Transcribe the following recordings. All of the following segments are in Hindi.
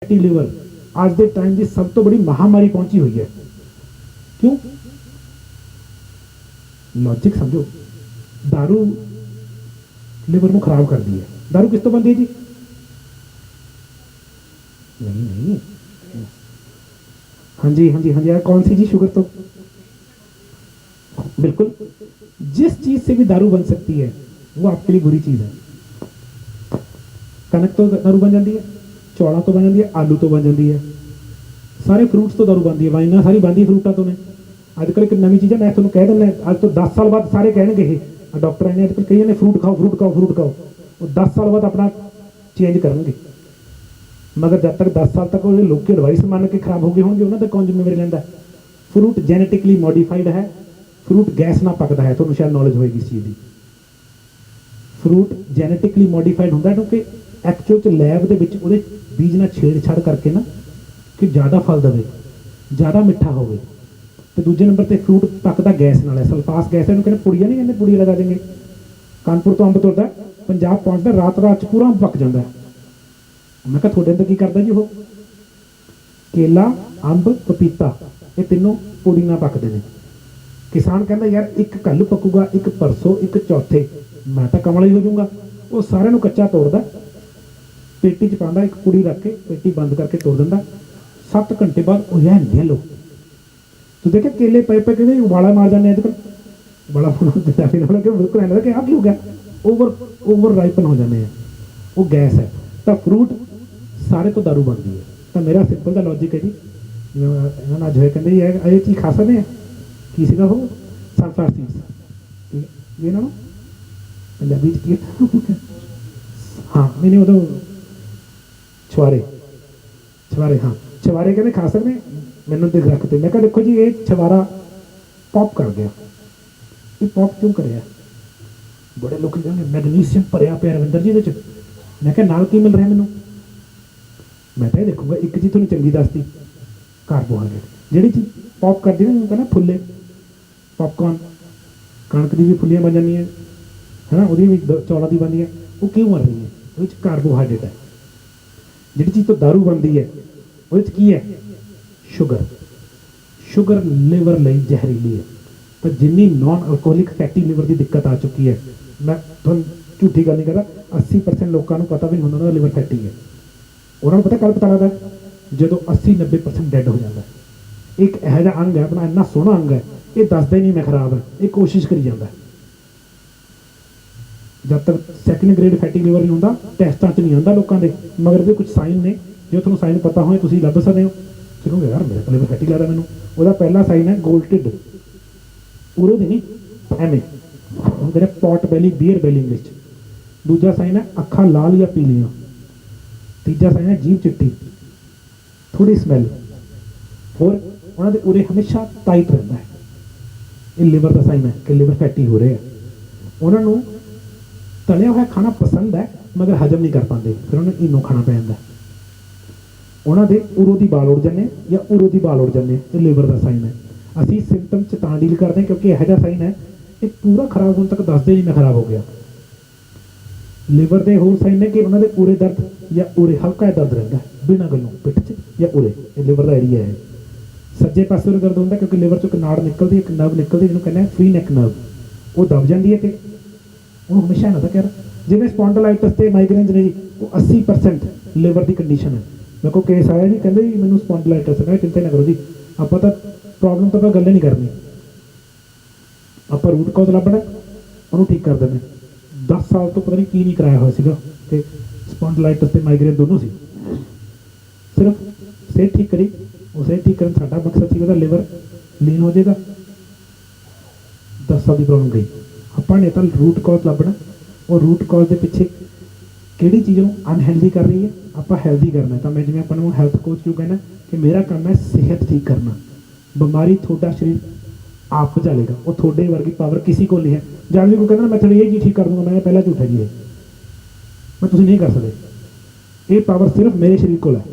फैटी लिवर आज के टाइम की सब तो बड़ी महामारी पहुंची हुई है। क्यों? लॉजिक समझो, दारू लिवर को खराब कर दी है। दारू किस तो बनती है जी? नहीं नहीं, हाँ जी हाँ जी हाँ जी, कौन सी जी? शुगर तो बिल्कुल, जिस चीज से भी दारू बन सकती है वो आपके लिए बुरी चीज है। कनक तो दारू बन जाती है, चौड़ा तो बन जाती है, आलू तो बन जाती है, सारे फ्रूट्स तो दारू बनती है, वाइना सारी बनती फ्रूटा तो ने। अजकल एक नवी चीज़ है, मैं तुम्हें कह देना, अज तो 10 साल बाद सारे कहणगे ये डॉक्टर ने अजकल कही ने फ्रूट खाओ फ्रूट खाओ फ्रूट खाओ, वो 10 साल बाद अपना चेंज करेंगे। मगर जब तक 10 साल तक वो लोग की एडवाइस मान के खराब हो गए होंगे, उन्होंने कौन जिम्मेवारी लेंदा? फ्रूट जेनेटिकली मॉडिफाइड है, फ्रूट गैस ना पकता है, तो शायद नॉलेज होएगी इस चीज़ की। फ्रूट जेनेटिकली मॉडिफाइड होंगे क्योंकि एक्चुअल च लैब के बीज ना छेड़छाड़ करके ना कि ज़्यादा फल दे, ज़्यादा मिठा हो। तो दूजे नंबर पर फ्रूट पकता गैस नाल है, सल्फास गैस है, कहते पुड़िया नहीं कहते, पुड़िया लगा देंगे। कानपुर तो अंब तुरता पंजाब पहुँचता, रात रात पूरा अंब पक जाता है। मैं कहा थोड़े अंदर की करता जी वो? केला, अंब, पपीता, ये तीनों पूरी ना पकते हैं। किसान कहता यार एक कल पकूगा, एक परसों, एक चौथे, मैं तो कमला ही हो जाऊंगा। वो सारे कच्चा तोड़ता, पेटी च पाता, एक कुड़ी रख के पेटी बंद करके तोड़ दिता। 7 घंटे बाद वो है लो तो देखे केले पे पे कहते उबाला मार जाने अजकल, बड़ा बिल्कुल ऐसा कि आ की हो गया, ओवर राइपन हो जाने हैं, वो गैस है। तो फ्रूट सारे तो दारू बनती है। तो मेरा सिंपल सा लॉजिक है जी, इन्होंने अज कहते ये चीज़ खा सकते हैं की सीगा वो सनफ्लावर सीड्स, ये ना पंजाबी की हाँ नहीं नहीं, वो तो छुआरे छुआरे, हाँ छुआरे कहते खा सकते। मैंने देख रखते, मैं कहा देखो जी ये छुआरा पॉप कर गया, ये पॉप क्यों कर? बड़े लोग कहते मैगनीशियम भरिया पे रविंदर जी, मैं क्या नाल की मिल रहा मैनू? मैं तो देखूंगा एक चीज़ थोड़ी चंगी दसती, कार्बोहाइड्रेट जी चीज़ पॉप करती ना, कहना फुले पॉपकॉर्न, कणक की भी फुलियाँ बन जाए है ना, वो भी चौलों की बनती है, वो क्यों बन रही है? वो कार्बोहाइड्रेट है। जी चीज़ तो दारू बनती है वो की है? शुगर। शुगर लिवर ਲਈ ਜ਼ਹਿਰੀਲੀ है। तो जिन्नी नॉन अल्कोहलिक फैटी लिवर की दिक्कत आ चुकी है, मैं तुम झूठी गल नहीं कर रहा, 80% लोगों को पता भी नहीं होता लिवर फैटी है। उन्होंने पता कल पता लगता जो 80-90% डैड हो जाता है। एक यह अंग है अपना, इन्ना सोहना अंग है, ये दसदा ही नहीं मैं खराब है, ये कोशिश करी जाता है। जब तक सैकेंड ग्रेड फैटी लिवर नहीं होता, टैसटां च नहीं आता लोगों के, मगर भी कुछ साइन ने, जो तुम साइन पता हो तुम लभ सकते हो। कहोगे यार मेरे को लिवर फैटी लगता मैनू, वो पहला साइन है गोल ढिड, उरो दी नहीं एवं कहते पॉट बैली, बीयर बैली इंग्लिश। दूजा साइन है अखा लाल या पीलियां। तीजा साइन है जीभ चिट्टी, थोड़ी स्मैल। होर उन्होंने उरे हमेशा टाइट रहता है, ये लिवर का साइन है कि लिवर फैटी हो रहे हैं। उन्होंने तलिया हुआ खाना पसंद है मगर हजम नहीं कर पाते, फिर उन्हें इनो खाना पै जाता है। उन्होंने उरों की बाल उड़ जाने या उरों की बाल उड़ जाने, ये लिवर का साइन है। असी सिम्पटम च तां डील करते हैं क्योंकि यह जहा साइन है ये पूरा खराब होने तक दसते नहीं मैं खराब हो गया। लिवर के होर साइन ने कि उन्होंने उरे दर्द या उरे हल्का दर्द रहता है बिना गलों पिठ च या उरे, ये लिवर का एरिया है। सज्जे पासे उरे दर्द होता क्योंकि लिवर चो एक नाड़ निकलती, एक नर्व निकलती जिन्होंने कहते हैं फ्री नैक नर्व, वो दब जाती है। तो वो हमेशा ना था कह जिन्हें स्पॉन्डलाइटिस से माइग्रेन ने जी वो 80% लिवर की कंडीशन है। मेरे को केस आया जी, कहते जी मैंने स्पॉन्डलाइटिस है, चिंता ना करो जी, आप तो प्रॉब्लम तो गल नहीं करनी, आप रूट कॉज लभना उन्होंने ठीक कर देना। 10 साल तो पता नहीं की नहीं कराया हुआ कि स्पॉन्डलाइटिस से माइग्रेन दोनों सी, सिर्फ सेहत ठीक करी, वो सेहत ठीक करना साडा मकसद सी, लिवर लीन हो जाएगा। 10 साल की प्रॉब्लम गई, अपने तो रूट कॉज लभना, और रूट कॉज के पिछे किहड़ी चीज़ अनहेल्दी कर रही है, आप हैल्दी करना है। तो मैं जिवें अपने हैल्थ कोच क्यों कहना कि मेरा काम है सेहत ठीक करना, बीमारी थोड़ा शरीर आप बचा वो थोड़े वर्गी पावर किसी को नहीं है। जानवी को कहना मैं थोड़ी ये चीज़ ठीक कर दूंगा, मैं पहला झूठा जी है, मैं तुम नहीं कर सकते, ये पावर सिर्फ मेरे शरीर को है।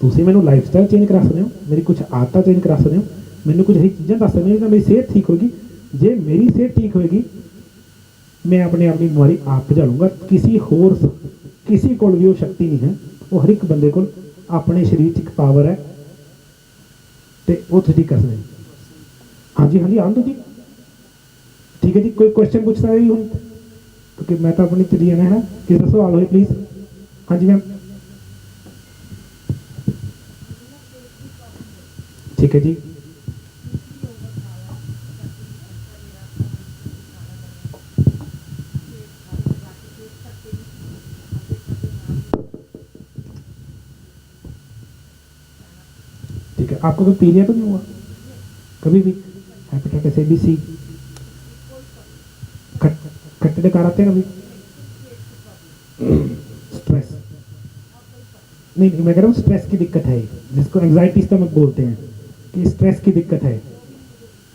तुम मैंने लाइफ स्टाइल चेंज करा सकते हो, मेरी कुछ आदत चेंज करा सकते हो, मैंने कुछ ऐसी चीज़ें दस सकते हो, मेरी सेहत ठीक होगी। जे मेरी सेहत ठीक होगी मैं अपने आप की बीमारी आप बुझा लूँगा, किसी को भी वो शक्ति नहीं है वो हर एक बंदे को अपने शरीर 'ਚ एक पावर है तो वो तुसीं कर सकते। हाँ जी हाँ जी आन दो जी, ठीक है जी। कोई क्वेश्चन पूछ रहा है हूँ, क्योंकि मैं तो अपनी चली जाना है ना, किसी का सवाल हो प्लीज़। हाँ जी मैम, ठीक है जी। ठीक है, आपको कभी पीलिया तो नहीं हुआ कभी भी? हेपेटाइटिस ए बी सी, खट्टे डकार आते हैं कभी? स्ट्रेस नहीं, मैं कह रहा हूँ स्ट्रेस की दिक्कत है, जिसको एंग्जाइटी स्टमक बोलते हैं, कि स्ट्रेस की दिक्कत है।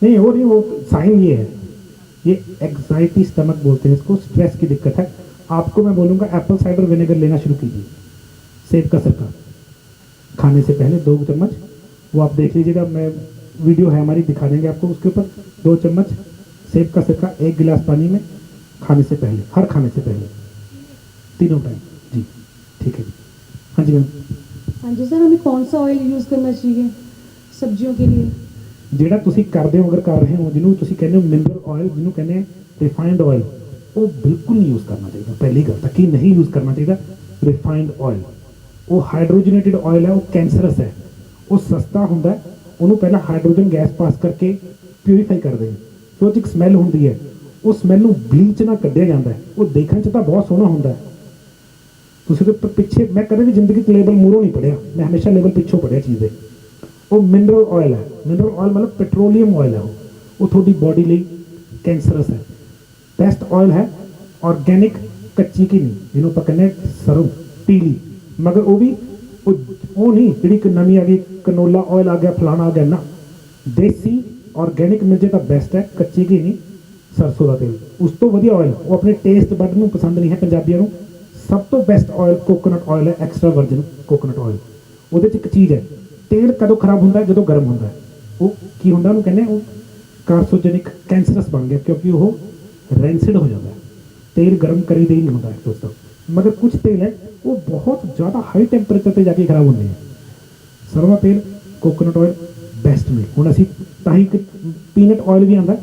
नहीं हो रही, वो साइन ये है, ये एंग्जाइटी स्टमक बोलते हैं इसको, स्ट्रेस की दिक्कत है। आपको मैं बोलूँगा एप्पल साइडर विनेगर लेना शुरू कीजिए, सेब का सिरका खाने से पहले 2 चम्मच, वो आप देख लीजिएगा, मैं वीडियो है हमारी, दिखा देंगे आपको उसके ऊपर। 2 चम्मच सेब का सिरका 1 गिलास पानी में खाने से पहले, हर खाने से पहले, तीनों टाइम जी। ठीक है जी। हाँ जी मैम। हाँ जी सर, हमें कौन सा ऑयल यूज़ करना चाहिए सब्जियों के लिए? ਜਿਹੜਾ ਤੁਸੀਂ ਕਰਦੇ ਹੋ, ਅਗਰ ਕਰ ਰਹੇ ਹੋ, ਜਿਹਨੂੰ ਤੁਸੀਂ ਕਹਿੰਦੇ ਹੋ ਮਿਨਰਲ ਆਇਲ, ਜਿਹਨੂੰ ਕਹਿੰਦੇ ਆ ਰਿਫਾਈਨਡ ਆਇਲ, ਉਹ ਬਿਲਕੁਲ ਨਹੀਂ ਯੂਜ਼ ਕਰਨਾ ਚਾਹੀਦਾ। ਪਹਿਲੀ ਗੱਲ ਤਾਂ ਕਿ ਨਹੀਂ ਯੂਜ਼ ਕਰਨਾ ਚਾਹੀਦਾ ਰਿਫਾਈਨਡ ਆਇਲ। ਉਹ ਹਾਈਡਰੋਜਨੇਟਿਡ ਆਇਲ ਹੈ, ਉਹ ਕੈਂਸਰਸ ਹੈ, ਉਹ ਸਸਤਾ ਹੁੰਦਾ ਹੈ, ਉਹਨੂੰ ਪਹਿਲਾਂ ਹਾਈਡਰੋਜਨ ਗੈਸ ਪਾਸ ਕਰਕੇ ਪਿਊਰੀਫਾਈ ਕਰਦੇ ਨੇ, ਫਿਰ ਉਹ 'ਚ ਇੱਕ ਸਮੈਲ ਹੁੰਦੀ ਹੈ, ਉਹ ਸਮੈਲ ਨੂੰ ਬਲੀਚ ਨਾਲ ਕੱਢਿਆ ਜਾਂਦਾ ਹੈ। ਉਹ ਦੇਖਣ 'ਚ ਤਾਂ ਬਹੁਤ ਸੋਹਣਾ ਹੁੰਦਾ ਹੈ। ਤੁਸੀਂ ਤਾਂ ਪਿੱਛੇ, ਮੈਂ ਕਦੇ ਵੀ ਜ਼ਿੰਦਗੀ 'ਚ ਲੇਬਲ ਮੂਹਰੋਂ ਨਹੀਂ ਪੜ੍ਹਿਆ, ਮੈਂ ਹਮੇਸ਼ਾ ਲੇਬਲ ਪਿੱਛੋਂ ਪੜ੍ਹਿਆ ਚੀਜ਼ ਦੇ। ਉਹ ਮਿਨਰਲ ਆਇਲ ਹੈ, ਮਿਨਰਲ ਆਇਲ ਮਤਲਬ ਪੈਟਰੋਲੀਅਮ ਆਇਲ ਹੈ, ਉਹ ਤੁਹਾਡੀ ਬੋਡੀ ਲਈ ਕੈਂਸਰਸ ਹੈ। ਬੈਸਟ ਆਇਲ ਹੈ ਆਰਗੈਨਿਕ ਕੱਚੀ ਘੀ ਨਹੀਂ, ਜਿਹਨੂੰ ਆਪਾਂ ਕਹਿੰਦੇ ਸਰੋਂ ਪੀਲੀ, ਮਗਰ ਉਹ ਵੀ ਉਹ ਨਹੀਂ ਜਿਹੜੀ ਇੱਕ ਨਵੀਂ ਆ ਗਈ ਕਨੋਲਾ ਆਇਲ ਆ ਗਿਆ, ਫਲਾਣਾ ਆ ਗਿਆ ਨਾ। ਦੇਸੀ ਆਰਗੈਨਿਕ ਮਿਲ ਜੇ ਤਾਂ ਬੈਸਟ ਹੈ, ਕੱਚੀ ਘੀ ਨਹੀਂ, ਸਰਸੋਂ ਦਾ ਤੇਲ ਉਸ ਤੋਂ ਵਧੀਆ ਆਇਲ। ਉਹ ਆਪਣੇ ਟੇਸਟ ਬਡ ਨੂੰ ਪਸੰਦ ਨਹੀਂ ਹੈ ਪੰਜਾਬੀਆਂ ਨੂੰ। ਸਭ ਤੋਂ ਬੈਸਟ ਆਇਲ ਕੋਕੋਨਟ ਆਇਲ ਹੈ, ਐਕਸਟਰਾ ਵਰਜਨ ਕੋਕੋਨਟ ਆਇਲ। ਉਹਦੇ 'ਚ ਇੱਕ ਚੀਜ਼ ਹੈ, ਤੇਲ ਕਦੋਂ ਖਰਾਬ ਹੁੰਦਾ? ਜਦੋਂ ਗਰਮ ਹੁੰਦਾ ਹੈ। ਉਹ ਕੀ ਹੁੰਦਾ, ਉਹਨੂੰ ਕਹਿੰਦੇ ਉਹ ਕਾਰਸੋਜੈਨਿਕ ਕੈਂਸਰਸ ਬਣ ਗਿਆ, ਕਿਉਂਕਿ ਉਹ ਰੈਂਸਿਡ ਹੋ ਜਾਂਦਾ ਹੈ। ਤੇਲ ਗਰਮ ਕਰੀ ਦੇ ਹੀ ਨਹੀਂ ਹੁੰਦਾ ਦੋਸਤੋ। ਮਗਰ ਕੁਝ ਤੇਲ ਹੈ ਉਹ ਬਹੁਤ ਜ਼ਿਆਦਾ ਹਾਈ ਟੈਂਪਰੇਚਰ 'ਤੇ ਜਾ ਕੇ ਖਰਾਬ ਹੁੰਦੇ ਆ। ਸਰੋਂ ਦਾ ਤੇਲ, ਕੋਕੋਨਟ ਆਇਲ ਬੈਸਟ ਨੇ। ਹੁਣ ਅਸੀਂ ਤਾਂ ਹੀ ਪੀਨਟ ਆਇਲ ਵੀ ਆਉਂਦਾ ਹੈ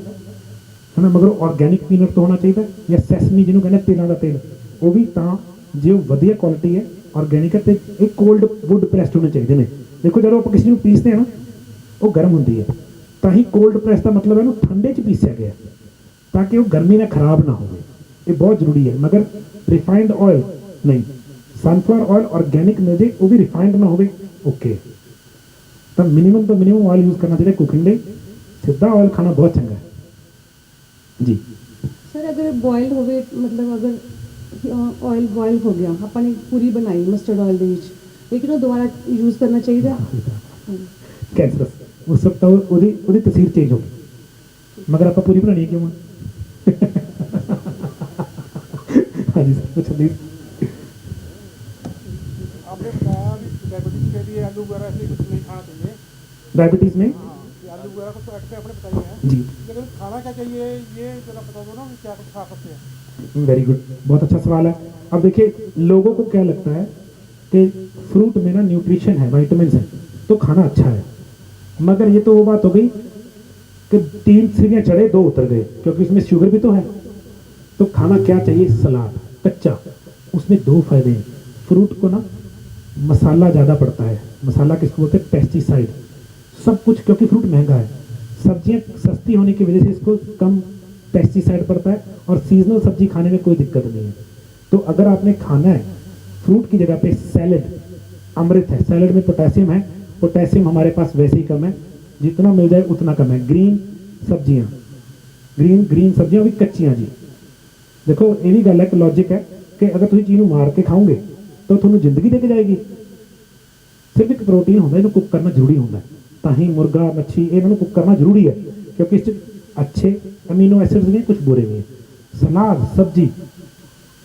ਨਾ, ਮਗਰ ਆਰਗੈਨਿਕ ਪੀਨਟ ਤੋਂ ਹੋਣਾ ਚਾਹੀਦਾ, ਜਾਂ ਸੈਸਮੀ ਜਿਹਨੂੰ ਕਹਿੰਦੇ ਤੇਲਾਂ ਦਾ ਤੇਲ, ਉਹ ਵੀ ਤਾਂ ਜੇ ਉਹ ਵਧੀਆ ਕੁਆਲਿਟੀ ਹੈ, ਆਰਗੈਨਿਕ ਹੈ, ਅਤੇ ਇਹ ਕੋਲਡ ਵੁੱਡ ਪ੍ਰੈਸਡ ਹੋਣੇ ਚਾਹੀਦੇ ਨੇ। ਦੇਖੋ ਜਦੋਂ ਆਪਾਂ ਕਿਸੇ ਨੂੰ ਪੀਸਦੇ ਹਾਂ ਨਾ, ਉਹ ਗਰਮ ਹੁੰਦੀ ਹੈ, ਤਾਂ ਹੀ ਕੋਲਡ ਪ੍ਰੈਸ ਦਾ ਮਤਲਬ ਇਹਨੂੰ ਠੰਡੇ 'ਚ ਪੀਸਿਆ ਗਿਆ, ਤਾਂ ਕਿ ਉਹ ਗਰਮੀ ਨਾਲ ਖਰਾਬ ਨਾ ਹੋਵੇ। ਇਹ ਬਹੁਤ ਜ਼ਰੂਰੀ ਹੈ। ਮਗਰ ਰਿਫਾਈਨਡ ਆਇਲ ਨਹੀਂ, ਸਨਫਲਾਵਰ ਆਇਲ ਆਰਗੈਨਿਕ ਮਿਲ ਜੇ, ਉਹ ਵੀ ਰਿਫਾਈਨਡ ਨਾ ਹੋਵੇ, ਓਕੇ। ਤਾਂ ਮਿਨੀਮਮ ਤੋਂ ਮਿਨੀਮਮ ਆਇਲ ਯੂਜ਼ ਕਰਨਾ ਚਾਹੀਦਾ ਕੁਕਿੰਗ ਲਈ। ਸਿੱਧਾ ਆਇਲ ਖਾਣਾ ਬਹੁਤ ਚੰਗਾ ਹੈ ਜੀ। सर अगर बॉयल हो गए, मतलब अगर ऑयल बॉयल हो गया, अपन ने पूरी बनाई मस्टर्ड ऑयल ਦੇ ਵਿੱਚ, लेकिन वो दोबारा यूज़ करना चाहिए? ਕੈਂਸਰਸ ਉਸ ਵਕਤ ਤਾਂ ਉਹਦੀ ਤਸਵੀਰ ਚੇਂਜ ਹੋ ਗਈ, ਮਗਰ ਆਪਾਂ ਪੂਰੀ ਬਣਾਉਣੀ ਹੈ ਕਿਉਂ? ਹਾਂਜੀ ਸਰ ਪੁੱਛੋ ਪਲੀਜ਼। आपने बताया भी डायबिटीज के लिए आलू वगैरह ऐसे कुछ नहीं खाना चाहिए। डायबिटीज़ में हाँ, ये आलू वगैरह कुछ एक्स्ट्रा आपने बताई है, जी लेकिन खाना क्या चाहिए ये जरा बता दो ना कि क्या कुछ खा सकते हैं। वेरी गुड, बहुत अच्छा सवाल है। अब देखिए लोगों को क्या लगता है कि फ्रूट में ना न्यूट्रिशन है, वाइटामिन है, तो खाना अच्छा है। मगर ये तो वो बात हो गई कि 3 सीढ़ियाँ चढ़े 2 उतर गए, क्योंकि उसमें शुगर भी तो है। तो खाना क्या चाहिए? सलाद कच्चा, उसमें 2 फायदे हैं। फ्रूट को ना मसाला ज़्यादा पड़ता है, मसाला किसको बोलते हैं? पेस्टिसाइड, सब कुछ, क्योंकि फ्रूट महंगा है। सब्जियाँ सस्ती होने की वजह से इसको कम पेस्टिसाइड पड़ता है, और सीजनल सब्जी खाने में कोई दिक्कत नहीं है। तो अगर आपने खाना है फ्रूट की जगह पे सैलड, अमृत है। सैलड में पोटेशियम है, पोटेशियम हमारे पास वैसे ही कम है, जितना मिल जाए उतना कम है। ग्रीन सब्जियाँ, ग्रीन सब्जियाँ भी कच्चियाँ जी। देखो ये भी गल है, एक लॉजिक है कि अगर तुम चीज़ मार के खाओगे तो ਤੁਹਾਨੂੰ ਜ਼ਿੰਦਗੀ ਦੇ ਕੇ ਜਾਏਗੀ। ਸਿਰਫ ਇੱਕ ਪ੍ਰੋਟੀਨ ਹੁੰਦਾ, ਇਹਨੂੰ ਕੁੱਕ ਕਰਨਾ ਜ਼ਰੂਰੀ ਹੁੰਦਾ। ਤਾਂ ਹੀ ਮੁਰਗਾ, ਮੱਛੀ, ਇਹਨਾਂ ਨੂੰ ਕੁੱਕ ਕਰਨਾ ਜ਼ਰੂਰੀ ਹੈ, क्योंकि इससे अच्छे अमीनो एसिड्स भी हैं, कुछ बुरे भी हैं। सलाद सब्जी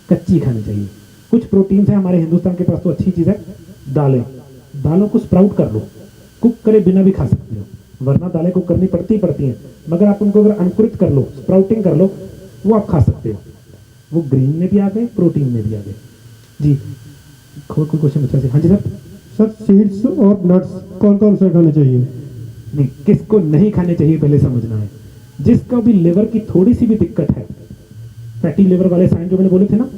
कच्ची खानी चाहिए। कुछ प्रोटीन्स हैं हमारे हिंदुस्तान के पास, तो अच्छी चीज़ है। दालों को स्प्राउट कर लो, कुक करे बिना भी खा सकते हो, वरना दालें कुक करनी पड़ती हैं, मगर आप उनको अगर अंकुरित कर लो, स्प्राउटिंग कर लो, वो आप खा सकते हो। वो ग्रीन में भी आ गए, प्रोटीन में भी आ गए जी। कोई क्वेश्चन पूछा हाँ जी सर। सर सीड्स और नट्स कौन कौन से खाने चाहिए? नहीं, किसको नहीं खाने चाहिए पहले समझना है। जिसका भी लिवर की थोड़ी सी भी दिक्कत है, फैटी लिवर वाले साइन जो मैंने बोले थे ना,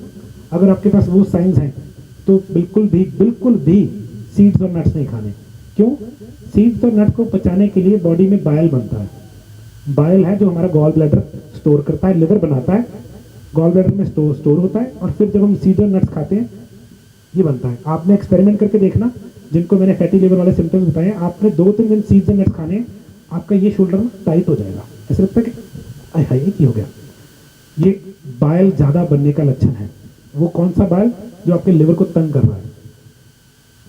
अगर आपके पास वो साइंस हैं तो बिल्कुल भी सीड्स और नट्स नहीं खाने। क्यों? सीड्स और नट्स को पचाने के लिए बॉडी में बाइल बनता है। बाइल है जो हमारा गॉल ब्लैडर स्टोर करता है, लिवर बनाता है, गॉल ब्लैडर में स्टोर होता है, और फिर जब हम सीड्स और नट्स खाते हैं ये बनता है। आपने एक्सपेरिमेंट करके देखना, जिनको मैंने फैटी लिवर वाले सिम्टम्स बताए हैं, आपने 2-3 दिन सीड्स एंड नट्स खाने हैं, आपका ये शोल्डर टाइट हो जाएगा। ऐसा लगता है कि आय हाय ये हो गया। ये बाइल ज़्यादा बनने का लक्षण है। वो कौन सा बाइल? जो आपके लिवर को तंग कर रहा है।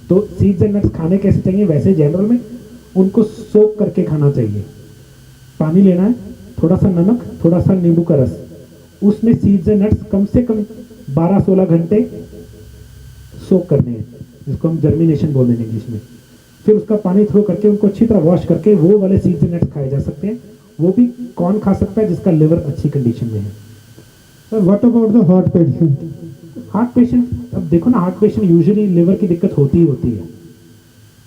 तो सीड्स एंड नट्स खाने कैसे चाहिए? वैसे जनरल में उनको सोक करके खाना चाहिए। पानी लेना है, थोड़ा सा नमक, थोड़ा सा नींबू का रस, उसमें सीड्स एंड नट्स कम से कम 12-16 घंटे सोक करने हैं, जिसको हम जर्मिनेशन बोल देंगे इंग्लिश में। फिर उसका पानी थ्रो करके उनको अच्छी तरह वॉश करके वो वाले सीड्स एंड नट्स खाए जा सकते हैं। वो भी कौन खा सकता है? जिसका लिवर अच्छी कंडीशन में है। Sir what about the heart patient? Heart patient, अब देखो ना, हार्ट पेशेंट यूजुअली लिवर की दिक्कत होती ही होती है।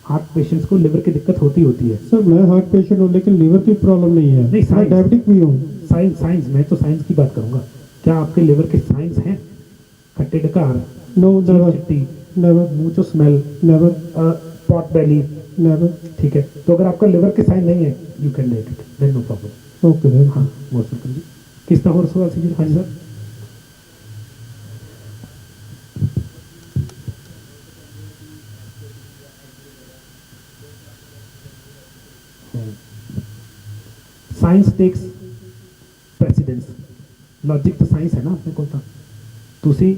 हार्ट पेशेंट्स को लिवर की दिक्कत होती होती है। सर मैं हार्ट पेशेंट हूँ लेकिन लिवर की प्रॉब्लम नहीं है। नहीं, मैं डायबिटिक भी हूँ। साइंस मैं तो साइंस की बात करूंगा। क्या आपके लिवर के साइंस हैं? खट्टे डकार, नो नेवर चिट्टी, नेवर मुंह जो स्मेल, नेवर पॉट बेली, नेवर। ठीक है। तो अगर आपका लिवर के साइन नहीं है, you can let it, then no problem. Okay sir. हाँ मोस्ट वेलकम जी। किस तरह और सवाल कीजिए। हाँ जी sir. Science takes precedence. Logic तो साइंस है ना अपने को। ਤੁਸੀਂ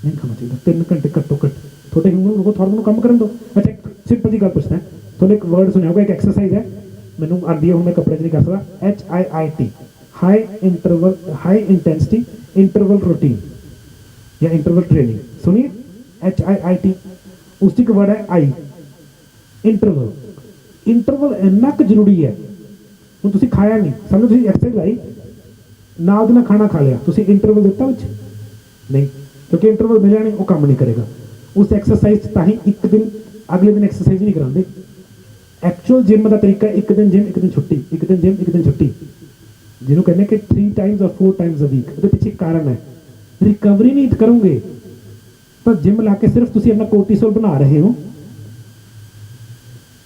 नहीं खाना चाहिए 3 घंटे घट्टो घट थोड़े ह्यूमन हार्मोन काम करन दो। अच्छा एक सिंपल जी गल पूछना है, थोड़े एक वर्ड सुनिया होगा, एक एक्सरसाइज है, मैनू आंदी है, मैं कपड़े च नहीं कर सकता। HIIT, high intensity interval routine या इंटरवल ट्रेनिंग। सुनिए HIIT, उसकी एक वर्ड है आई, इंटरवल। इंटरवल इन्ना क जरूरी है। ਹੁਣ ਤੁਸੀਂ ਖਾਇਆ ਨਹੀਂ, ਸਮਝੋ ਤੁਸੀਂ ਐਕਸਰਸਾਈਜ਼ ਲਾਈ, ਨਾਲ ਦੀ ਨਾਲ ਖਾਣਾ ਖਾ ਲਿਆ, ਤੁਸੀਂ ਇੰਟਰਵਲ ਦਿੱਤਾ ਵਿੱਚ नहीं, क्योंकि इंटरवल मिला नहीं, वो काम नहीं करेगा। उस एक्सरसाइज ताही एक दिन अगले दिन एक्सरसाइज नहीं कराते। एक्चुअल जिम का तरीका एक दिन जिम एक दिन छुट्टी, एक दिन जिम एक दिन छुट्टी, जिन्होंने कहने कि 3 टाइम्स और 4 टाइम्स अ वीक। उसके पीछे कारण है, रिकवरी नहीं करोगे तो जिम ला के सिर्फ तुम अपना कोर्टिसोल बना रहे हो।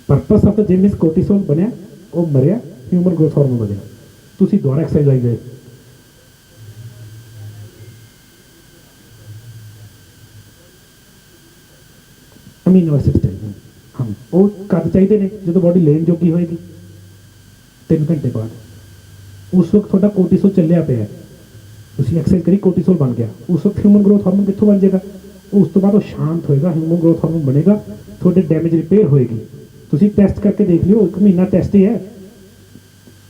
Purpose of the gym is cortisol बनया, वो मरिया, ह्यूमन ग्रोथ हार्मोन बनया, तुम दोबारा एक्सरसाइज लाई गए। अमीनो एसिड चाहिए हम, वो कद चाहिए ने जो बॉडी लेन जोगी होएगी 3 घंटे बाद। उस वक्त थोड़ा कोर्टिसोल चलिया पे है, तुम एक्सरसाइज करी कोर्टिसोल बन गया, उस वक्त ह्यूमन ग्रोथ हार्मोन कितों बन जाएगा? उस तो बाद वो शांत होएगा, ह्यूमन ग्रोथ हार्मोन बनेगा, थोड़े डैमेज रिपेयर होएगी। तुम टेस्ट करके देख लियो, 1 महीना टेस्ट ही है,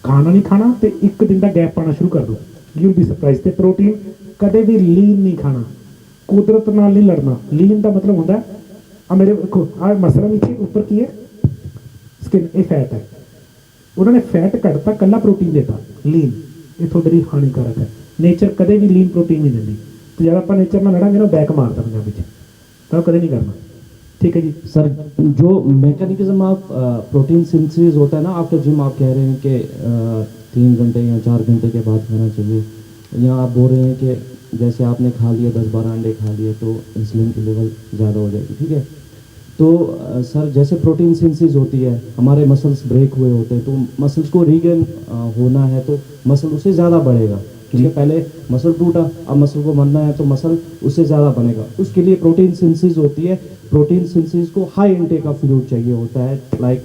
खाना नहीं खाना तो 1 दिन का गैप पाना शुरू कर दो, यू बी सरप्राइज। ते प्रोटीन कदे भी लीन नहीं खाना, कुदरत नाल नहीं लड़ना। लीन का मतलब होता है मेरे देखो आ मसला नीचे ऊपर की है स्किन, ये फैट है, उन्होंने फैट कटता कला प्रोटीन देता लीन, ये थोड़ी लिए हानिकारक है। नेचर कदे भी लीन प्रोटीन नहीं देती, तो जब आप नेचर में लड़ांगे ना बैक मारता पंजाबी च, तो कदे नहीं करना। ठीक है जी सर, जो मैकेनिज्म ऑफ प्रोटीन सिंथेसिस होता है ना आफ्टर जिम, आप कह रहे हैं कि 3 घंटे या 4 घंटे के बाद खाना चाहिए, या आप बोल रहे हैं कि जैसे आपने खा लिए 10-12 अंडे खा लिए तो इंसुलिन की लेवल ज़्यादा हो जाएगी, ठीक है। तो सर जैसे प्रोटीन सिंथेसिस होती है, हमारे मसल्स ब्रेक हुए होते हैं, तो मसल्स को रीगेन होना है तो मसल उससे ज़्यादा बढ़ेगा, ठीक है। पहले मसल टूटा, अब मसल को बनना है तो मसल उससे ज़्यादा बनेगा, उसके लिए प्रोटीन सिंथेसिस होती है। प्रोटीन सिंथेसिस को हाई इंटेक ऑफ फ्लूइड चाहिए होता है, लाइक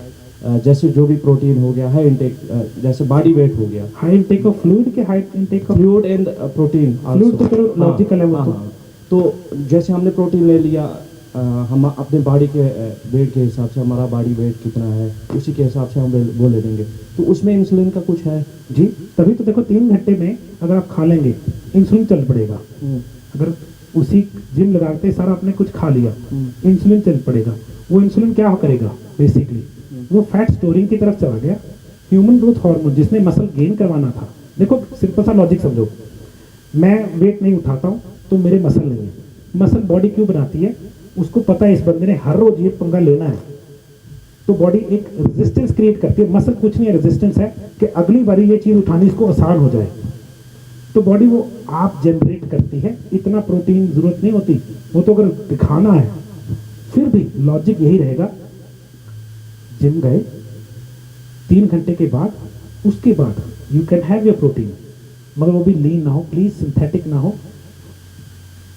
जैसे जो भी प्रोटीन हो गया हाई इंटेक, जैसे बॉडी वेट हो गया, हाई इंटेक ऑफ फ्लूइड के high intake of fluid and protein. Fluid तो चलो लॉजिकल है वो तो जैसे हमने प्रोटीन ले लिया, हम अपने बॉडी के वेट के हिसाब से, हमारा बॉडी वेट कितना है उसी के हिसाब से हम वो ले लेंगे, तो उसमें इंसुलिन का कुछ है जी। तभी तो देखो 3 घंटे में अगर आप खा लेंगे इंसुलिन चल पड़ेगा। अगर उसी जिम लगाते सारा आपने कुछ खा लिया, इंसुलिन चल पड़ेगा। वो इंसुलिन क्या करेगा बेसिकली, वो फैट स्टोरिंग की तरफ चला गया। ह्यूमन ग्रोथ हार्मोन जिसने मसल गेन करवाना था, देखो सिंपल सा लॉजिक समझो, मैं वेट नहीं उठाता हूँ तो मेरे मसल नहीं है, मसल बॉडी क्यों बनाती है, उसको पता है इस बंदे ने हर रोज ये पंगा लेना है, तो बॉडी एक रेजिस्टेंस क्रिएट करती है। मसल कुछ नहीं है, रेजिस्टेंस है कि अगली बारी ये चीज उठानी इसको आसान हो जाए, तो बॉडी वो आप जनरेट करती है। इतना प्रोटीन जरूरत नहीं होती, वो तो अगर दिखाना है, फिर भी लॉजिक यही रहेगा, जिम गए 3 घंटे के बाद, उसके बाद you can have your protein, मगर वो भी लीन ना हो प्लीज, सिंथेटिक ना हो,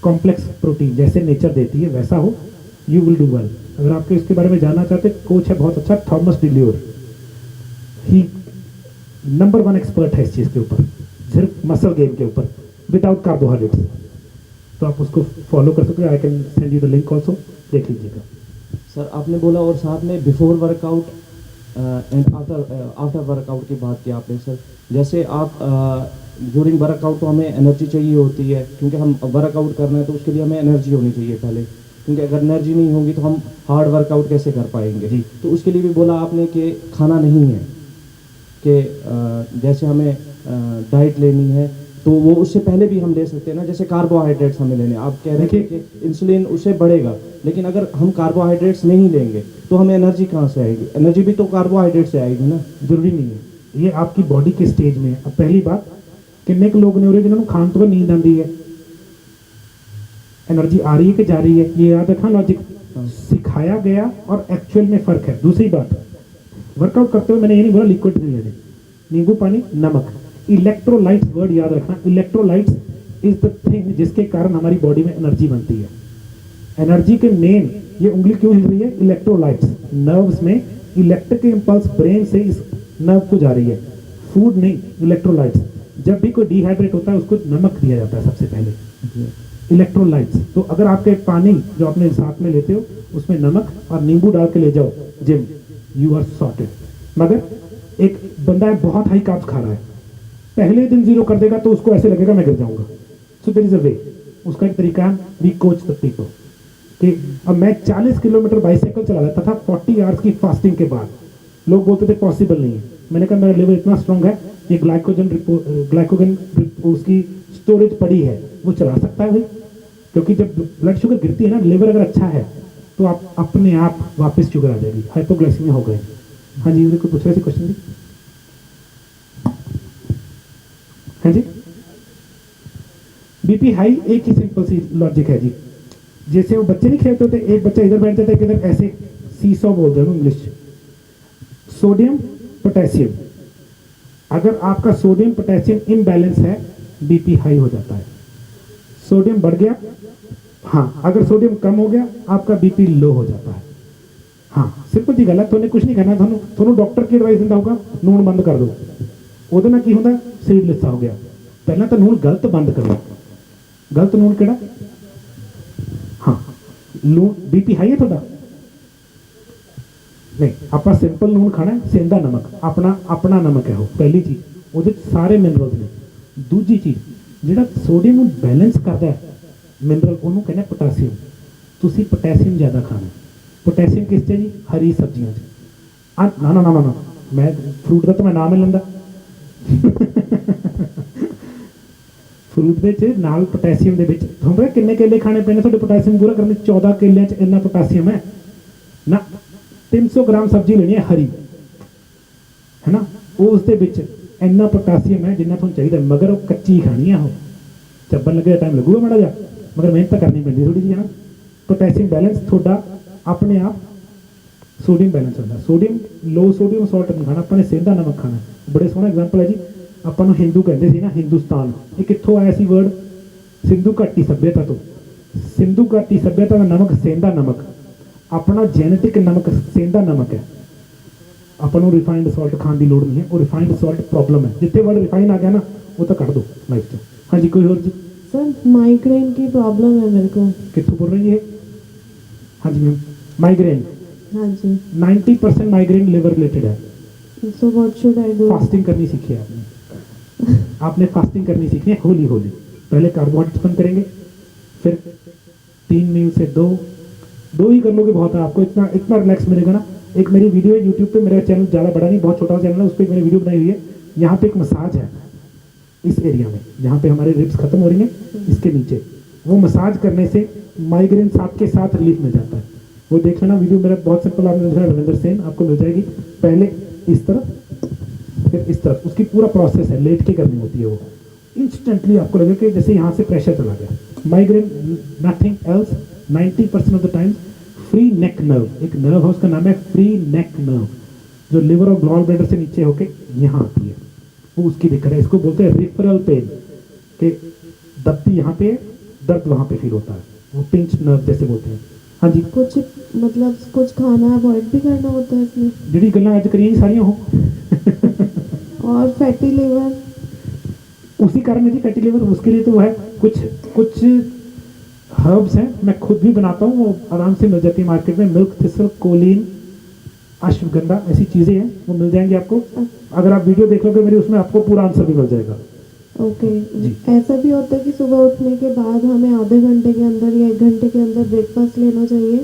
कॉम्प्लेक्स प्रोटीन जैसे नेचर देती है वैसा हो, यू विल डू वेल। अगर आपके इसके बारे में जानना चाहते, कोच है बहुत अच्छा, थॉमस डिल्योर, ही नंबर 1 एक्सपर्ट है इस चीज के ऊपर, सिर्फ मसल गेम के ऊपर, विदाउट कार्बोहाइड्रेट्स। तो आप उसको फॉलो कर सकते हो, I can send you the link also, देख लीजिएगा। सर आपने बोला और साथ में before workout and after workout की बात की आपने सर, जैसे आप ड्यूरिंग वर्कआउट तो हमें एनर्जी चाहिए होती है, क्योंकि हम वर्कआउट करना है तो उसके लिए हमें एनर्जी होनी चाहिए पहले, क्योंकि अगर एनर्जी नहीं होगी तो हम हार्ड वर्कआउट कैसे कर पाएंगे जी। तो उसके लिए भी बोला आपने कि खाना नहीं है, कि जैसे हमें डाइट लेनी है तो वो उससे पहले भी हम ले सकते हैं ना, जैसे कार्बोहाइड्रेट्स हमें लेने, आप कह रहे हैं कि इंसुलिन उससे बढ़ेगा, लेकिन अगर हम कार्बोहाइड्रेट्स नहीं लेंगे तो हमें एनर्जी कहाँ से आएगी? एनर्जी भी तो कार्बोहाइड्रेट से आएगी ना। जरूरी नहीं है, ये आपकी बॉडी के स्टेज में है। अब पहली बात, किन्ने के लोग ने हो जिन्होंने खान तो नींद आती है, एनर्जी आ रही है कि जा रही है, ये याद रखना लॉजिक, सिखाया गया और एक्चुअल में फर्क है। दूसरी बात, वर्कआउट करते हुए मैंने ये नहीं बोला लिक्विड नहीं लेने, नींबू पानी, नमक, इलेक्ट्रोलाइट्स वर्ड याद रखना, इलेक्ट्रोलाइट्स इज द थिंग जिसके कारण हमारी बॉडी में एनर्जी बनती है। एनर्जी के मेन, ये उंगली क्यों हिल रही है, इलेक्ट्रोलाइट्स, नर्व्स में इलेक्ट्रिक इंपल्स ब्रेन से इस नर्व को जा रही है, फूड नहीं, इलेक्ट्रोलाइट्स। जब भी कोई डिहाइड्रेट होता है उसको नमक दिया जाता है सबसे पहले, इलेक्ट्रोलाइट्स। तो अगर आपके पानी जो अपने साथ में लेते हो उसमें नमक और नींबू डाल के ले जाओ जिम, यू आर सॉर्टेड। मगर एक बंदा है बहुत हाई कार्ब्स खा रहा है, पहले दिन 0 कर देगा तो उसको ऐसे लगेगा मैं गिर जाऊंगा। सो देयर इज अ वे, उसका एक तरीका है, वी कोच द पीपल कि अब मैं 40 किलोमीटर बाइसाइकिल चला रहा था 40 आवर्स की फास्टिंग के बाद, लोग बोलते थे पॉसिबल नहीं है। मैंने कहा मेरा लिवर इतना स्ट्रांग है, ये ग्लाइकोजन उसकी स्टोरेज पड़ी है, वो चला सकता है भाई, क्योंकि जब ब्लड शुगर गिरती है ना, लिवर अगर अच्छा है तो आप अपने आप वापस शुगर आ जाएगी, हाइपोग्लाइसीमिया हो गए। हाँ जी, कोई पूछ रहे थे क्वेश्चन जी? हाँ जी, बीपी हाई एक ही सिंपल सी लॉजिक है जी, जैसे वो बच्चे नहीं खेलते होते, एक बच्चा इधर बैठ जाता है, इधर ऐसे सीसॉ बोलते हैं इंग्लिश, सोडियम पोटेशियम, अगर आपका सोडियम पोटेशियम इम्बैलेंस है बीपी हाई हो जाता है। सोडियम बढ़ गया, हाँ, अगर सोडियम कम हो गया आपका बीपी लो हो जाता है। हाँ, सिंपल जी गल है, तुमने कुछ नहीं करना, थोनों डॉक्टर की एडवाइस दिंदा होगा नून बंद कर दो, ਉਹਦੇ ਨਾਲ ਕੀ ਹੁੰਦਾ, ਸਰੀਰ ਲਿੱਸਾ ਹੋ ਗਿਆ। ਪਹਿਲਾਂ ਤਾਂ ਨੂਣ ਗਲਤ ਬੰਦ ਕਰੋ, ਗਲਤ ਨੂਣ ਕਿਹੜਾ, ਹਾਂ ਲੂਣ, ਬੀਪੀ ਹਾਈ ਹੈ ਤੁਹਾਡਾ, नहीं आप सिंपल नून खाना है, सेंधा नमक अपना नमक है वो, पहली चीज, ਉਹਦੇ सारे मिनरल्स ने। दूजी चीज, ਜਿਹੜਾ सोडियम ਨੂੰ बैलेंस करता है मिनरल, ਉਹਨੂੰ ਕਹਿੰਦੇ पोटेशियम। ਤੁਸੀਂ पोटेशियम ज़्यादा खाना, पोटेशियम किस च जी, हरी सब्जियां च। ना ना ना ना, मैं फ्रूट का तो मैं नाम ही लेंदा फ्रूट ਦੇ ਚ ਨਾਲ पोटेशियम ਦੇ ਵਿੱਚ ਤੁਹਾਨੂੰ ਪਤਾ ਕਿੰਨੇ ਕੇਲੇ ਖਾਣੇ ਪੈਣੇ ਤੁਹਾਡੇ पोटेशियम पूरा करने, 14 ਕੇਲਿਆਂ ਚ ਇੰਨਾ पोटेशियम है ना। 300 ग्राम सब्जी लेनी है हरी, है ना, वो उसके विच इन्ना पोटासियम है जिन्ना तुहानूं चाहिए, मगर वो कच्ची खानी है, वो चब्बन लगे टाइम लगूगा माड़ा जा, मगर मेहनत तो करनी पैंदी थोड़ी जी, है ना। पोटेशियम बैलेंस थोड़ा अपने आप, सोडियम बैलेंस होता, सोडियम लो सोडियम सॉल्ट नहीं खाना, अपने सेंधा नमक खाना। बड़े सोहना एग्जाम्पल है जी, अपन हिंदू कहते सी ना, हिंदुस्तान ये कित्थों आया सी वर्ड, सिंधु घाटी सभ्यता तो। सिंधु घाटी सभ्यता का नमक सेंधा नमक, अपना जेनेटिक नमक सेंधा नमक है, अपन रिफाइंड सॉल्ट खाने की लोड़ नहीं है, वो रिफाइंड सॉल्ट प्रॉब्लम है, जितने वर्ड रिफाइन आ गया ना वो तो कट दो लाइफ से। हाँ जी, कोई और जी? सर माइग्रेन की प्रॉब्लम है मेरे को। कितों बोल रही है? हाँ जी मैम, माइग्रेन, हाँ जी, 90% माइग्रेन लिवर रिलेटेड है। So what should I do? Fasting करनी सीखी है आपने फास्टिंग करनी सीखनी है, होली होली। पहले कार्बोहाइड्रेट बंद करेंगे, फिर 3 मील से 2 ही कर लोगे, बहुत है आपको, इतना रिलैक्स मिलेगा ना। एक मेरी वीडियो है यूट्यूब पे, मेरा चैनल ज़्यादा बड़ा नहीं, बहुत छोटा चैनल है, उस पर मैंने वीडियो बनाई हुई है। यहाँ पे एक मसाज है इस एरिया में, जहाँ पे हमारे रिब्स खत्म हो रही हैं, इसके नीचे वो मसाज करने से माइग्रेन साथ के साथ रिलीफ मिल जाता है। वो देख लेना वीडियो मेरा बहुत सिंपल, आपने देखा रविंदर सेन, आपको मिल जाएगी। पहले इस तरफ फिर इस तरफ, उसकी पूरा प्रोसेस है, लेट के करनी होती है वो। इंस्टेंटली आपको लगेगा कि जैसे यहाँ से प्रेशर चला गया। Migraine nothing else 90% of the time free neck nerve, एक नर्व है उसका नाम है फ्री नेक नर्व, जो लिवर और गॉल ब्लैडर से नीचे होके यहाँ आती है, वो उसकी दिक्कत है। इसको बोलते हैं रिफरल पेन, कि दबती यहाँ पे, दर्द वहाँ पे फील होता है, वो पिंच नर्व जैसे बोलते हैं। हाँ जी, कुछ मतलब कुछ खाना अवॉइड भी करना होता है इसमें, जिहड़ी गल्लां अज करियां जी सारियां हो और फैटी लिवर उसी कारण है जी फैटी लिवर। उसके लिए तो वो है, कुछ हर्ब्स हैं, मैं खुद भी बनाता हूँ, वो आराम से मिल जाती है मार्केट में। मिल्क थिसल, कोलिन, अश्वगंधा, ऐसी चीज़ें हैं, वो मिल जाएंगी आपको। अगर आप वीडियो देखोगे मेरी, उसमें आपको पूरा आंसर भी मिल जाएगा। ओके। जी। ऐसा भी होता है कि सुबह उठने के बाद हमें आधे घंटे के अंदर या 1 घंटे के अंदर ब्रेकफास्ट लेना चाहिए?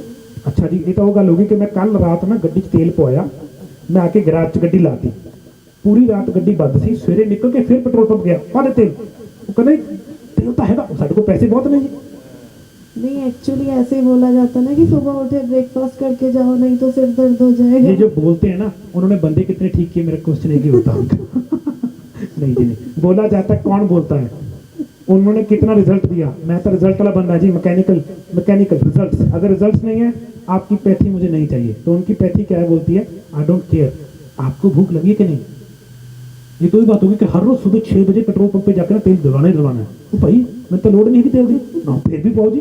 अच्छा जी, ये तो वो गल होगी कि मैं कल रात ना गड्डी 'ਚ तेल पवाया, मैं आके गैराज 'ਚ गड्डी लाती, पूरी रात गड्डी बंद सी, सवेरे निकल के फिर पेट्रोल पंप गया, पा दे तेल, वो कहते तेल तो हैगा, साढ़े को पैसे बहुत ने जी। नहीं, एक्चुअली ऐसे ही बोला जाता है ना कि सुबह उठे ब्रेकफास्ट करके जाओ, नहीं तो सिर दर्द हो जाएगा। ये जो बोलते हैं ना, उन्होंने बंदे कितने ठीक किए, मेरा क्वेश्चन एक ही होता है नहीं जी नहीं, बोला जाता है, कौन बोलता है, उन्होंने कितना रिजल्ट दिया। मैं तो रिजल्ट वाला बंदा जी, मैकेनिकल रिजल्ट्स। अगर रिजल्ट्स नहीं है, आपकी पैथी मुझे नहीं चाहिए। तो उनकी पैथी क्या है, बोलती है आई डोंट केयर आपको भूख लगी है कि नहीं। ये तो ही बात होगी कि हर रोज सुबह 6 बजे पेट्रोल पंप पे जाकर ना तेल दिलवाना ही दिलवाना है। तो भाई मैं तो लोड नहीं की तेल दी ना, फिर भी पाओ जी,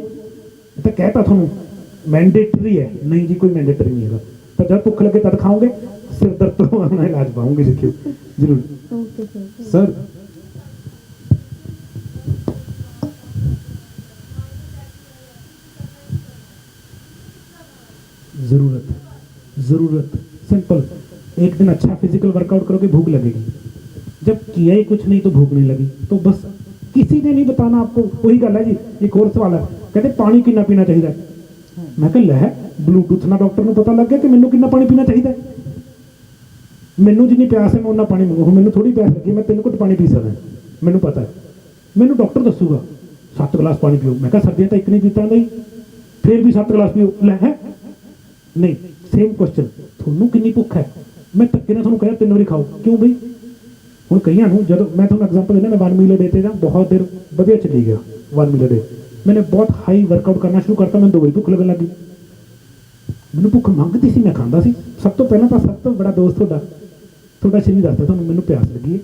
तो कहता थानू मैंडेटरी है, नहीं जी कोई मैंडेटरी नहीं है। तो जब भुख लगे तब खाओगे, सिर दर्द तो अपना इलाज पाओगे, देखियो जरूर। Okay sir. सर ज़रूरत सिंपल, एक दिन अच्छा फिजिकल वर्कआउट करोगे, भूख लगेगी। जब किया ही कुछ नहीं तो भूख नहीं लगी। तो बस किसी ने नहीं बताना आपको। वही गल है जी। एक और सवाल है, कहते पानी कितना पीना चाहिए। मैं कह लै ब्लूटूथ ना डॉक्टर को पता लग गया कि मैनू कितना पानी पीना चाहिए। मैनू जिन्नी प्यास है मैं उन्ना पानी मंगू, मैनू थोड़ी प्यास लगी मैं 3 घुट पानी पी सकदा, मैनू पता है। मैनू डॉक्टर दसूगा 7 गिलास पानी पियो, मैं कहा सर्दियां तो एक नहीं पीता, नहीं फिर भी 7 गिलास पियो, लै है नहीं। सेम क्वेश्चन, थोनू कितनी भुख है, मैं धक्के ने थोनू कहा 3 बारी खाओ, क्यों बई। ਹੁਣ ਕਈਆਂ ਨੂੰ ਜਦੋਂ मैं ਤੁਹਾਨੂੰ एग्जांपल देना, मैं 1 मील डे ਤੇ ਜਾਂ बहुत देर ਵਧੀਆ चली गया 1 मील डे, मैंने बहुत हाई वर्कआउट करना शुरू करता, मैं 2 ਵਾਰੀ ਭੁੱਖ लगन लगी। ਮੈਨੂੰ ਭੁੱਖ ਮੰਗਦੀ ਸੀ, मैं ਖਾਂਦਾ ਸੀ। ਸਭ ਤੋਂ ਪਹਿਲਾਂ ਤਾਂ ਸਭ ਤੋਂ ਬੜਾ ਦੋਸਤ ਤੁਹਾਡਾ ਸ਼ਰੀਰ ਦੱਸਦਾ ਤੁਹਾਨੂੰ ਮੈਨੂੰ ਪਿਆਸ ਲੱਗੀ ਹੈ,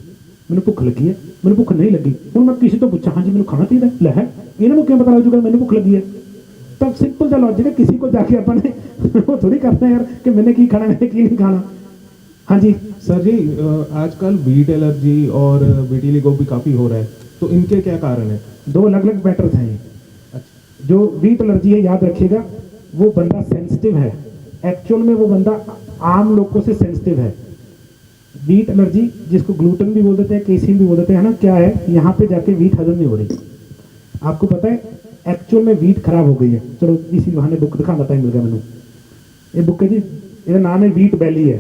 ਮੈਨੂੰ ਭੁੱਖ ਲੱਗੀ ਹੈ, ਮੈਨੂੰ ਭੁੱਖ ਨਹੀਂ ਲੱਗੀ। ਹੁਣ ਮੈਂ ਕਿਸੇ ਤੋਂ ਪੁੱਛਾਂ ਹਾਂਜੀ ਮੈਨੂੰ ਖਾਣਾ ਚਾਹੀਦਾ, ਲੈ ਹੈ ਇਹਨਾਂ ਨੂੰ ਕਿਵੇਂ ਪਤਾ ਲੱਗ ਜੂਗਾ ਮੈਨੂੰ ਭੁੱਖ ਲੱਗੀ ਹੈ। ਤਾਂ ਸਿੰਪਲ ਜਿਹਾ ਲੌਜਿਕ है, किसी को जाके अपन ने वो थोड़ी करते हैं यार कि मैंने की खाना मैंने की नहीं खाना। हाँ जी सर जी, आजकल वीट एलर्जी और विटिलिगो भी काफ़ी हो रहा है, तो इनके क्या कारण है? 2 अलग अलग मैटर्स हैं ये। जो वीट एलर्जी है, याद रखिएगा, वो बंदा सेंसिटिव है। एक्चुअल में वो बंदा आम लोगों से सेंसिटिव है। वीट एलर्जी जिसको ग्लूटेन भी बोल देते हैं, केसीन भी बोल देते हैं, है ना, क्या है, यहाँ पे जाके वीट हजम नहीं हो रही। आपको पता है एक्चुअल में वीट खराब हो गई है। चलो इसी बहाने बुक दिखाने टाइम मिल गया मैंने। ये बुक है जी, ਇਹਦਾ ਨਾਮ ਹੈ ਵੀਟ ਬੈਲੀ ਹੈ।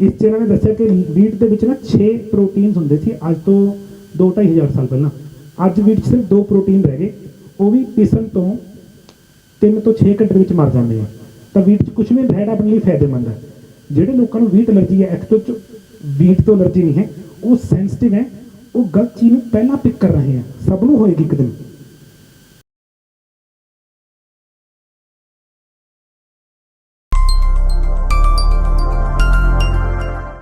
ਇਸ 'ਚ ਇਹਨਾਂ ਨੇ ਦੱਸਿਆ ਕਿ ਵੀਟ ਦੇ ਵਿੱਚ ਨਾ 6 ਪ੍ਰੋਟੀਨਸ ਹੁੰਦੇ ਸੀ ਅੱਜ ਤੋਂ 2-2.5 ਹਜ਼ਾਰ ਸਾਲ ਪਹਿਲਾਂ। ਅੱਜ ਵੀਟ 'ਚ ਸਿਰਫ 2 ਪ੍ਰੋਟੀਨ ਰਹਿ ਗਏ, ਉਹ ਵੀ ਪੀਸਣ ਤੋਂ 3 ਤੋਂ 6 ਘੰਟੇ ਵਿੱਚ ਮਰ ਜਾਂਦੇ ਆ। ਤਾਂ ਵੀਟ 'ਚ ਕੁਝ ਵੀ ਫਾਇਦਾ ਆਪਣੇ ਲਈ ਫਾਇਦੇਮੰਦ ਹੈ। ਜਿਹੜੇ ਲੋਕਾਂ ਨੂੰ ਵੀਟ ਐਲਰਜੀ ਹੈ, ਐਕਚੁਅਲ 'ਚ ਵੀਟ ਤੋਂ ਐਲਰਜੀ ਨਹੀਂ ਹੈ, ਉਹ ਸੈਂਸਿਟਿਵ ਹੈ, ਉਹ ਗਲਤ ਚੀਜ਼ ਨੂੰ ਪਹਿਲਾਂ ਪਿਕ ਕਰ ਰਹੇ ਹੈ। ਸਭ ਨੂੰ ਹੋਏਗੀ ਇੱਕ ਦਿਨ।